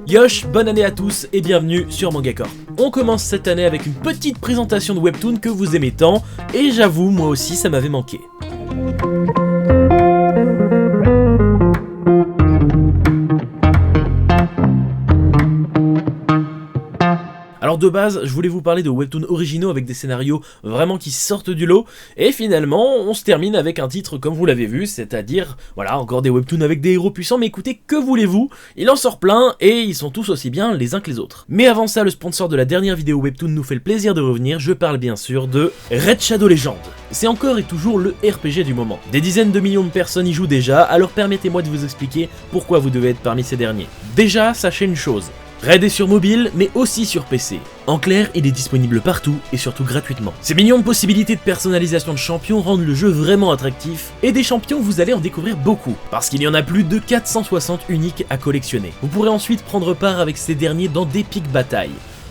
Yosh, bonne année à tous et bienvenue sur MangaCorp. On commence cette année avec une petite présentation de Webtoon que vous aimez tant, et j'avoue, moi aussi ça m'avait manqué. Alors de base, je voulais vous parler de webtoons originaux avec des scénarios vraiment qui sortent du lot, et finalement, on se termine avec un titre comme vous l'avez vu, c'est-à-dire, voilà, encore des webtoons avec des héros puissants, mais écoutez, que voulez-vous, il en sort plein, et ils sont tous aussi bien les uns que les autres. Mais avant ça, le sponsor de la dernière vidéo webtoon nous fait le plaisir de revenir, je parle bien sûr de Red Shadow Legends. C'est encore et toujours le RPG du moment. Des dizaines de millions de personnes y jouent déjà, alors permettez-moi de vous expliquer pourquoi vous devez être parmi ces derniers. Déjà, sachez une chose. Raid est sur mobile, mais aussi sur PC. En clair, il est disponible partout et surtout gratuitement. Ces millions de possibilités de personnalisation de champions rendent le jeu vraiment attractif, et des champions vous allez en découvrir beaucoup, parce qu'il y en a plus de 460 uniques à collectionner. Vous pourrez ensuite prendre part avec ces derniers dans d'épiques batailles.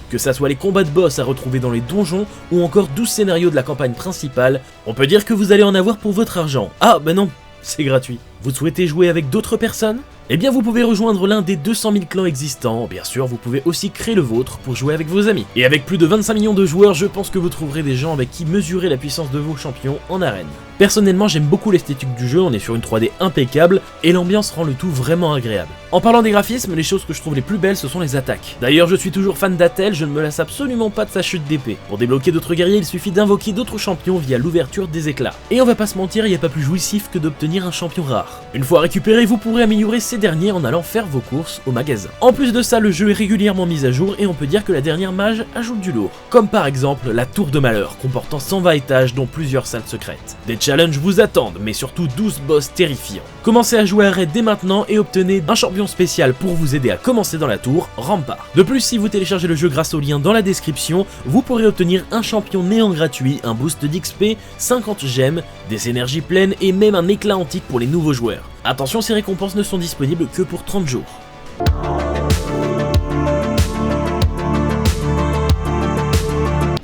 Que ça soit les combats de boss à retrouver dans les donjons, ou encore 12 scénarios de la campagne principale, on peut dire que vous allez en avoir pour votre argent. Ah bah non, c'est gratuit. Vous souhaitez jouer avec d'autres personnes ? Eh bien vous pouvez rejoindre l'un des 200 000 clans existants, bien sûr vous pouvez aussi créer le vôtre pour jouer avec vos amis. Et avec plus de 25 millions de joueurs, je pense que vous trouverez des gens avec qui mesurer la puissance de vos champions en arène. Personnellement j'aime beaucoup l'esthétique du jeu, on est sur une 3D impeccable, et l'ambiance rend le tout vraiment agréable. En parlant des graphismes, les choses que je trouve les plus belles ce sont les attaques. D'ailleurs je suis toujours fan d'Attel, je ne me lasse absolument pas de sa chute d'épée. Pour débloquer d'autres guerriers, il suffit d'invoquer d'autres champions via l'ouverture des éclats. Et on va pas se mentir, il n'y a pas plus jouissif que d'obtenir un champion rare. Une fois récupéré, vous pourrez améliorer ces derniers en allant faire vos courses au magasin. En plus de ça, le jeu est régulièrement mis à jour et on peut dire que la dernière mage ajoute du lourd. Comme par exemple la Tour de Malheur, comportant 120 étages dont plusieurs salles secrètes. Des challenges vous attendent, mais surtout 12 boss terrifiants. Commencez à jouer à Raid dès maintenant et obtenez un champion spécial pour vous aider à commencer dans la tour, Rampart. De plus, si vous téléchargez le jeu grâce au lien dans la description, vous pourrez obtenir un champion néant gratuit, un boost d'XP, 50 gemmes, des énergies pleines et même un éclat antique pour les nouveaux joueurs. Attention, ces récompenses ne sont disponibles que pour 30 jours.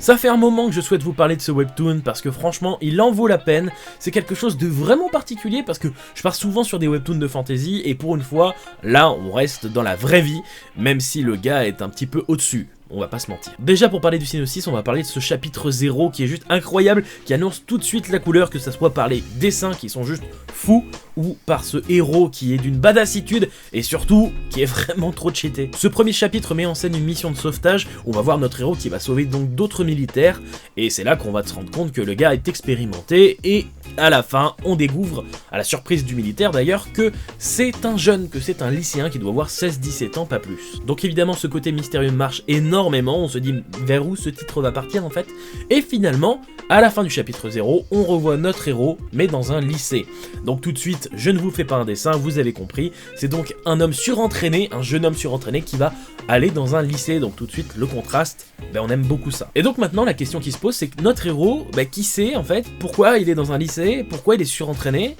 Ça fait un moment que je souhaite vous parler de ce webtoon parce que franchement il en vaut la peine, c'est quelque chose de vraiment particulier parce que je pars souvent sur des webtoons de fantasy et pour une fois, là on reste dans la vraie vie, même si le gars est un petit peu au-dessus. On va pas se mentir. Déjà pour parler du synopsis, on va parler de ce chapitre 0 qui est juste incroyable, qui annonce tout de suite la couleur, que ça soit par les dessins qui sont juste fous, ou par ce héros qui est d'une badassitude, et surtout, qui est vraiment trop cheaté. Ce premier chapitre met en scène une mission de sauvetage, où on va voir notre héros qui va sauver donc d'autres militaires, et c'est là qu'on va se rendre compte que le gars est expérimenté, et à la fin, on découvre, à la surprise du militaire d'ailleurs, que c'est un jeune, que c'est un lycéen qui doit avoir 16-17 ans, pas plus. Donc évidemment, ce côté mystérieux marche énormément, on se dit vers où ce titre va partir en fait, et finalement, à la fin du chapitre 0, on revoit notre héros, mais dans un lycée. Donc tout de suite, je ne vous fais pas un dessin, vous avez compris, c'est donc un homme surentraîné, un jeune homme surentraîné qui va aller dans un lycée, donc tout de suite, le contraste, on aime beaucoup ça. Et donc maintenant, la question qui se pose, c'est que notre héros, qui sait en fait, pourquoi il est dans un lycée, pourquoi il est surentraîné?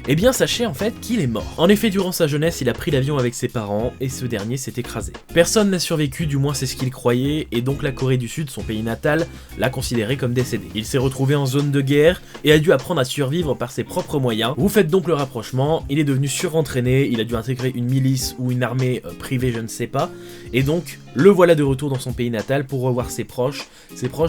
Eh bien sachez en fait qu'il est mort. En effet, durant sa jeunesse, il a pris l'avion avec ses parents et ce dernier s'est écrasé. Personne n'a survécu, du moins c'est ce qu'il croyait, et donc la Corée du Sud, son pays natal, l'a considéré comme décédé. Il s'est retrouvé en zone de guerre et a dû apprendre à survivre par ses propres moyens. Vous faites donc le rapprochement, il est devenu surentraîné, il a dû intégrer une milice ou une armée privée, je ne sais pas, et donc le voilà de retour dans son pays natal pour revoir ses proches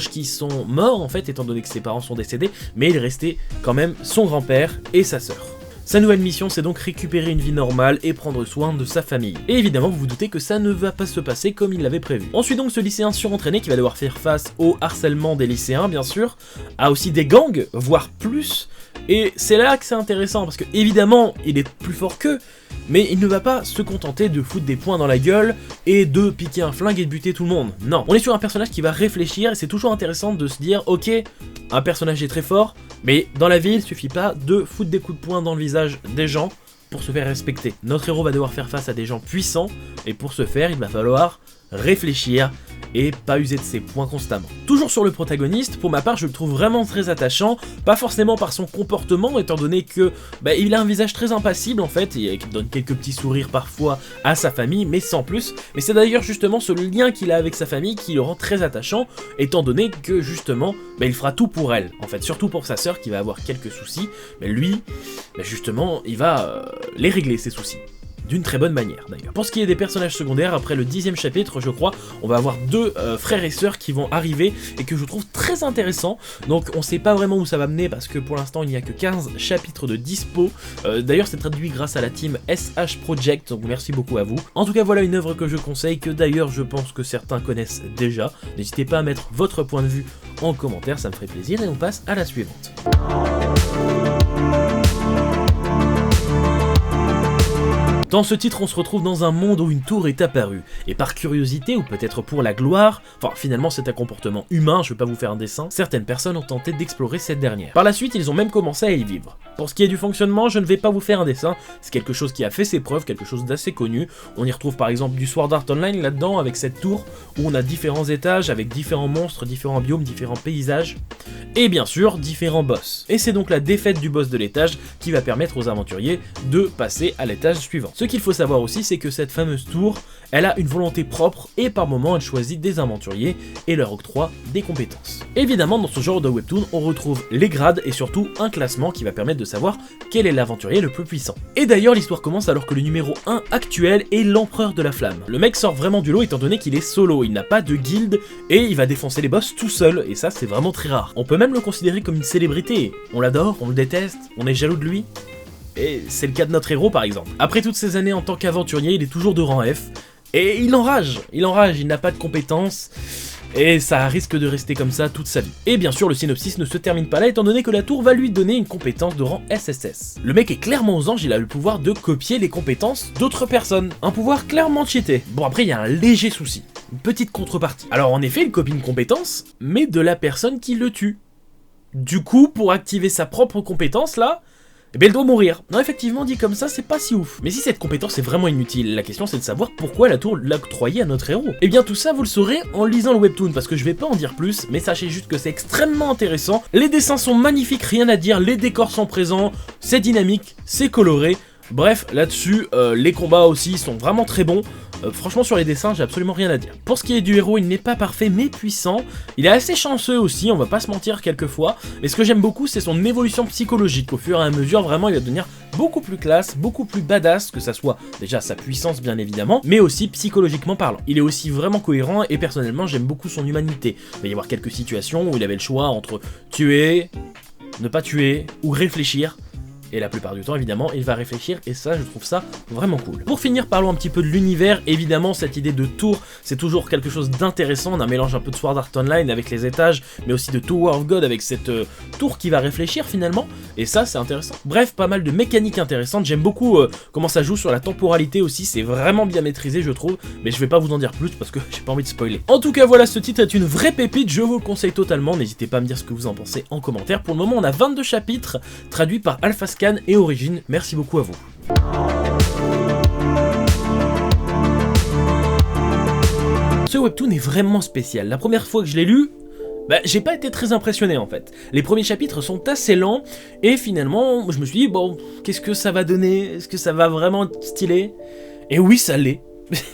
qui sont morts en fait étant donné que ses parents sont décédés, mais il restait quand même son grand-père et sa sœur. Sa nouvelle mission, c'est donc récupérer une vie normale et prendre soin de sa famille. Et évidemment, vous vous doutez que ça ne va pas se passer comme il l'avait prévu. On suit donc ce lycéen surentraîné qui va devoir faire face au harcèlement des lycéens, bien sûr, à aussi des gangs, voire plus. Et c'est là que c'est intéressant, parce que évidemment, il est plus fort qu'eux, mais il ne va pas se contenter de foutre des poings dans la gueule et de piquer un flingue et de buter tout le monde. Non, on est sur un personnage qui va réfléchir et c'est toujours intéressant de se dire, ok, un personnage est très fort, mais dans la vie, il suffit pas de foutre des coups de poing dans le visage des gens pour se faire respecter. Notre héros va devoir faire face à des gens puissants, et pour ce faire, il va falloir réfléchir et pas user de ses points constamment. Toujours sur le protagoniste, pour ma part je le trouve vraiment très attachant, pas forcément par son comportement étant donné que il a un visage très impassible en fait, et qui donne quelques petits sourires parfois à sa famille, mais sans plus, mais c'est d'ailleurs justement ce lien qu'il a avec sa famille qui le rend très attachant, étant donné que justement il fera tout pour elle, en fait, surtout pour sa sœur qui va avoir quelques soucis, mais lui, justement, il va les régler ses soucis. d'une très bonne manière d'ailleurs. Pour ce qui est des personnages secondaires, après le 10e chapitre je crois, on va avoir deux frères et sœurs qui vont arriver et que je trouve très intéressant. Donc on sait pas vraiment où ça va mener parce que pour l'instant il n'y a que 15 chapitres de dispo. D'ailleurs c'est traduit grâce à la team SH Project, donc merci beaucoup à vous. En tout cas voilà une œuvre que je conseille, que d'ailleurs je pense que certains connaissent déjà. N'hésitez pas à mettre votre point de vue en commentaire, ça me ferait plaisir, et on passe à la suivante. Dans ce titre, on se retrouve dans un monde où une tour est apparue, et par curiosité, ou peut-être pour la gloire, enfin finalement c'est un comportement humain, je vais pas vous faire un dessin, certaines personnes ont tenté d'explorer cette dernière. Par la suite, ils ont même commencé à y vivre. Pour ce qui est du fonctionnement, je ne vais pas vous faire un dessin, c'est quelque chose qui a fait ses preuves, quelque chose d'assez connu. On y retrouve par exemple du Sword Art Online là-dedans, avec cette tour, où on a différents étages, avec différents monstres, différents biomes, différents paysages, et bien sûr, différents boss. Et c'est donc la défaite du boss de l'étage qui va permettre aux aventuriers de passer à l'étage suivant. Ce qu'il faut savoir aussi, c'est que cette fameuse tour, elle a une volonté propre et par moments elle choisit des aventuriers et leur octroie des compétences. Évidemment, dans ce genre de webtoon, on retrouve les grades et surtout un classement qui va permettre de savoir quel est l'aventurier le plus puissant. Et d'ailleurs, l'histoire commence alors que le numéro 1 actuel est l'empereur de la flamme. Le mec sort vraiment du lot étant donné qu'il est solo, il n'a pas de guilde et il va défoncer les boss tout seul, et ça c'est vraiment très rare. On peut même le considérer comme une célébrité, on l'adore, on le déteste, on est jaloux de lui. Et c'est le cas de notre héros par exemple. Après toutes ces années en tant qu'aventurier, il est toujours de rang F, et il enrage, il n'a pas de compétences, et ça risque de rester comme ça toute sa vie. Et bien sûr, le synopsis ne se termine pas là, étant donné que la tour va lui donner une compétence de rang SSS. Le mec est clairement aux anges, il a le pouvoir de copier les compétences d'autres personnes. Un pouvoir clairement cheaté. Bon, après, il y a un léger souci, une petite contrepartie. Alors en effet, il copie une compétence, mais de la personne qui le tue. Du coup, pour activer sa propre compétence là, eh bien, elle doit mourir. Non, effectivement, dit comme ça, c'est pas si ouf. Mais si cette compétence est vraiment inutile, la question c'est de savoir pourquoi la tour l'octroyait à notre héros. Et bien tout ça, vous le saurez en lisant le webtoon, parce que je vais pas en dire plus, mais sachez juste que c'est extrêmement intéressant. Les dessins sont magnifiques, rien à dire, les décors sont présents, c'est dynamique, c'est coloré. Bref, là-dessus, les combats aussi sont vraiment très bons. Franchement, sur les dessins, j'ai absolument rien à dire. Pour ce qui est du héros, il n'est pas parfait mais puissant. Il est assez chanceux aussi, on va pas se mentir quelquefois. Mais ce que j'aime beaucoup, c'est son évolution psychologique. Au fur et à mesure, vraiment, il va devenir beaucoup plus classe, beaucoup plus badass, que ça soit déjà sa puissance bien évidemment, mais aussi psychologiquement parlant. Il est aussi vraiment cohérent et personnellement, j'aime beaucoup son humanité. Il va y avoir quelques situations où il avait le choix entre tuer, ne pas tuer ou réfléchir. Et la plupart du temps, évidemment, il va réfléchir, et ça, je trouve ça vraiment cool. Pour finir, parlons un petit peu de l'univers. Évidemment, cette idée de tour, c'est toujours quelque chose d'intéressant. On a un mélange un peu de Sword Art Online avec les étages, mais aussi de Tower of God avec cette tour qui va réfléchir finalement. Et ça, c'est intéressant. Bref, pas mal de mécaniques intéressantes. J'aime beaucoup comment ça joue sur la temporalité aussi. C'est vraiment bien maîtrisé, je trouve. Mais je vais pas vous en dire plus parce que j'ai pas envie de spoiler. En tout cas, voilà, ce titre est une vraie pépite. Je vous le conseille totalement. N'hésitez pas à me dire ce que vous en pensez en commentaire. Pour le moment, on a 22 chapitres traduits par AlphaScan et Origine, merci beaucoup à vous. Ce webtoon est vraiment spécial. La première fois que je l'ai lu, j'ai pas été très impressionné en fait. Les premiers chapitres sont assez lents et finalement je me suis dit bon, qu'est-ce que ça va donner? Est-ce que ça va vraiment être stylé? Et oui, ça l'est.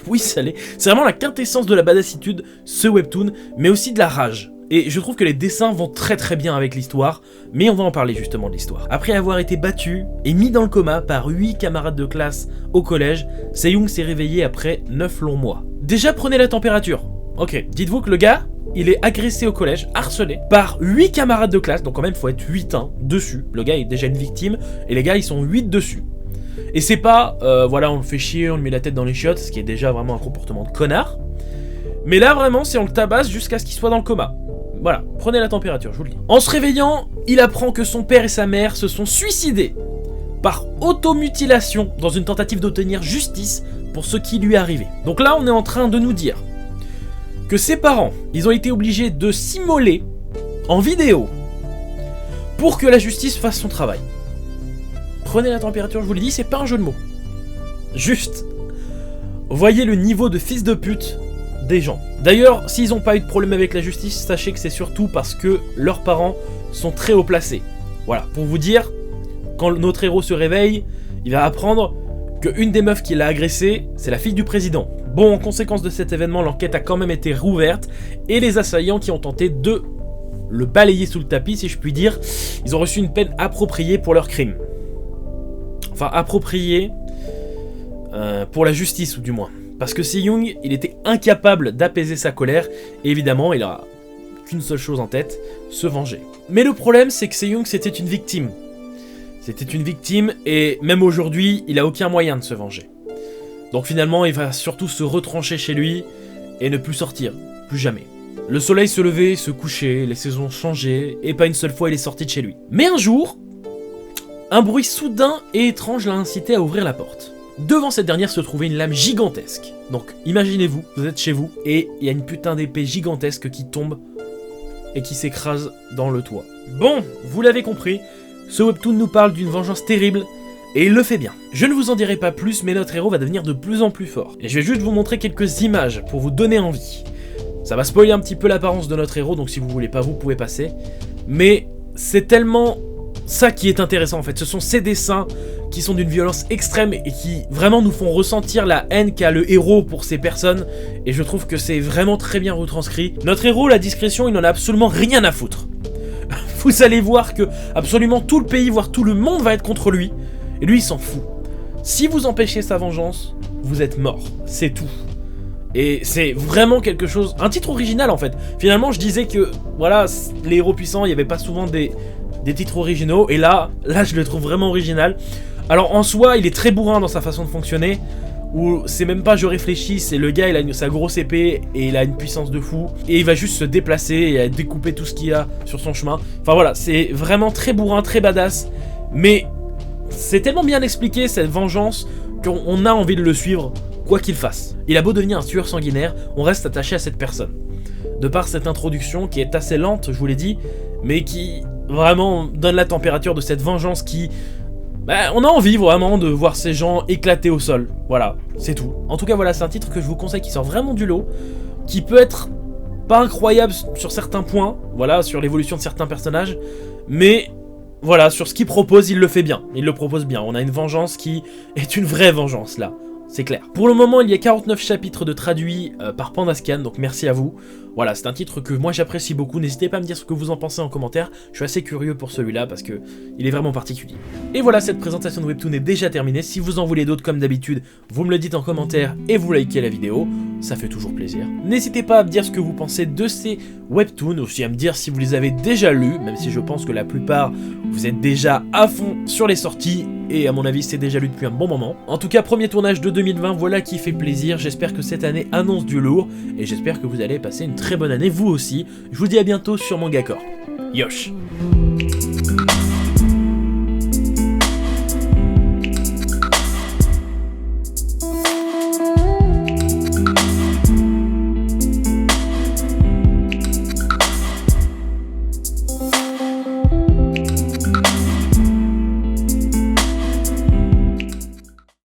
Oui, ça l'est. C'est vraiment la quintessence de la badassitude, ce webtoon, mais aussi de la rage. Et je trouve que les dessins vont très très bien avec l'histoire, mais on va en parler justement de l'histoire. Après avoir été battu et mis dans le coma par 8 camarades de classe au collège, Se-young s'est réveillé après 9 longs mois. Déjà, prenez la température. Ok, dites-vous que le gars, il est agressé au collège, harcelé, par 8 camarades de classe, donc quand même faut être 8 dessus. Le gars est déjà une victime, et les gars ils sont 8 dessus. Et c'est pas, voilà, on le fait chier, on lui met la tête dans les chiottes, ce qui est déjà vraiment un comportement de connard. Mais là vraiment, c'est on le tabasse jusqu'à ce qu'il soit dans le coma. Voilà, prenez la température, je vous le dis. En se réveillant, il apprend que son père et sa mère se sont suicidés par automutilation dans une tentative d'obtenir justice pour ce qui lui est arrivé. Donc là, on est en train de nous dire que ses parents, ils ont été obligés de s'immoler en vidéo pour que la justice fasse son travail. Prenez la température, je vous le dis, c'est pas un jeu de mots. Juste, voyez le niveau de fils de pute des gens. D'ailleurs, s'ils n'ont pas eu de problème avec la justice, sachez que c'est surtout parce que leurs parents sont très haut placés. Voilà, pour vous dire, quand notre héros se réveille, il va apprendre qu'une des meufs qui l'a agressé, c'est la fille du président. Bon, en conséquence de cet événement, l'enquête a quand même été rouverte, et les assaillants qui ont tenté de le balayer sous le tapis, si je puis dire, ils ont reçu une peine appropriée pour leur crime. Enfin, appropriée... pour la justice ou du moins. Parce que Se-young, il était incapable d'apaiser sa colère, et évidemment il a qu'une seule chose en tête, se venger. Mais le problème c'est que Se-young c'était une victime. C'était une victime et même aujourd'hui il a aucun moyen de se venger. Donc finalement il va surtout se retrancher chez lui et ne plus sortir, plus jamais. Le soleil se levait, se couchait, les saisons changeaient, et pas une seule fois il est sorti de chez lui. Mais un jour, un bruit soudain et étrange l'a incité à ouvrir la porte. Devant cette dernière se trouvait une lame gigantesque. Donc imaginez-vous, vous êtes chez vous, et il y a une putain d'épée gigantesque qui tombe et qui s'écrase dans le toit. Bon, vous l'avez compris, ce webtoon nous parle d'une vengeance terrible, et il le fait bien. Je ne vous en dirai pas plus, mais notre héros va devenir de plus en plus fort. Et je vais juste vous montrer quelques images pour vous donner envie. Ça va spoiler un petit peu l'apparence de notre héros, donc si vous voulez pas, vous pouvez passer. Mais c'est tellement ça qui est intéressant en fait, ce sont ces dessins qui sont d'une violence extrême et qui vraiment nous font ressentir la haine qu'a le héros pour ces personnes, et je trouve que c'est vraiment très bien retranscrit. Notre héros, la discrétion, il n'en a absolument rien à foutre. Vous allez voir que absolument tout le pays, voire tout le monde va être contre lui, et lui il s'en fout. Si vous empêchez sa vengeance, vous êtes mort, c'est tout. Et c'est vraiment quelque chose, un titre original en fait. Finalement je disais que, voilà, les héros puissants, il n'y avait pas souvent des titres originaux, et là je le trouve vraiment original. Alors en soi, il est très bourrin dans sa façon de fonctionner, où c'est même pas je réfléchis, c'est le gars, il a sa grosse épée, et il a une puissance de fou, et il va juste se déplacer, et découper tout ce qu'il y a sur son chemin. Enfin voilà, c'est vraiment très bourrin, très badass, mais c'est tellement bien expliqué cette vengeance, qu'on a envie de le suivre, quoi qu'il fasse. Il a beau devenir un tueur sanguinaire, on reste attaché à cette personne. De par cette introduction qui est assez lente, je vous l'ai dit, mais qui vraiment donne la température de cette vengeance qui... on a envie vraiment de voir ces gens éclater au sol. Voilà, c'est tout. En tout cas, voilà, c'est un titre que je vous conseille qui sort vraiment du lot, qui peut être pas incroyable sur certains points, voilà, sur l'évolution de certains personnages, mais voilà, sur ce qu'il propose, il le fait bien. Il le propose bien. On a une vengeance qui est une vraie vengeance, là. C'est clair. Pour le moment, il y a 49 chapitres de traduits par Pandascan, donc merci à vous. Voilà, c'est un titre que moi j'apprécie beaucoup. N'hésitez pas à me dire ce que vous en pensez en commentaire. Je suis assez curieux pour celui-là parce que il est vraiment particulier. Et voilà, cette présentation de Webtoon est déjà terminée. Si vous en voulez d'autres comme d'habitude, vous me le dites en commentaire et vous likez la vidéo. Ça fait toujours plaisir. N'hésitez pas à me dire ce que vous pensez de ces Webtoons, aussi à me dire si vous les avez déjà lus, même si je pense que la plupart, vous êtes déjà à fond sur les sorties. Et à mon avis, c'est déjà lu depuis un bon moment. En tout cas, premier tournage de 2020, voilà qui fait plaisir. J'espère que cette année annonce du lourd. Et j'espère que vous allez passer une très bonne année, vous aussi. Je vous dis à bientôt sur Manga Corps. Yosh!